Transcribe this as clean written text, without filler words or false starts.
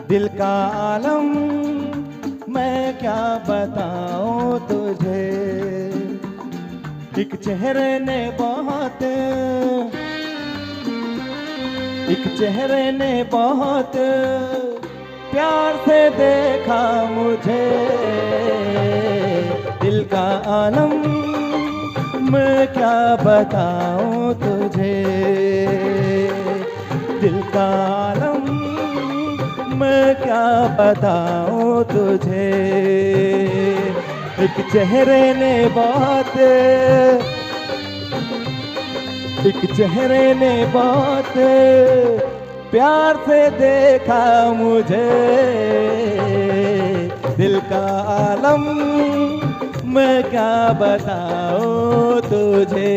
दिल का आलम मैं क्या बताऊं तुझे। एक चेहरे ने बहुत, एक चेहरे ने बहुत प्यार से देखा मुझे। दिल का आलम मैं क्या बताऊं तुझे। दिल का आलम मैं क्या बताऊं तुझे। एक चेहरे ने बहुत, एक चेहरे ने बहुत प्यार से देखा मुझे। दिल का आलम मैं क्या बताऊं तुझे।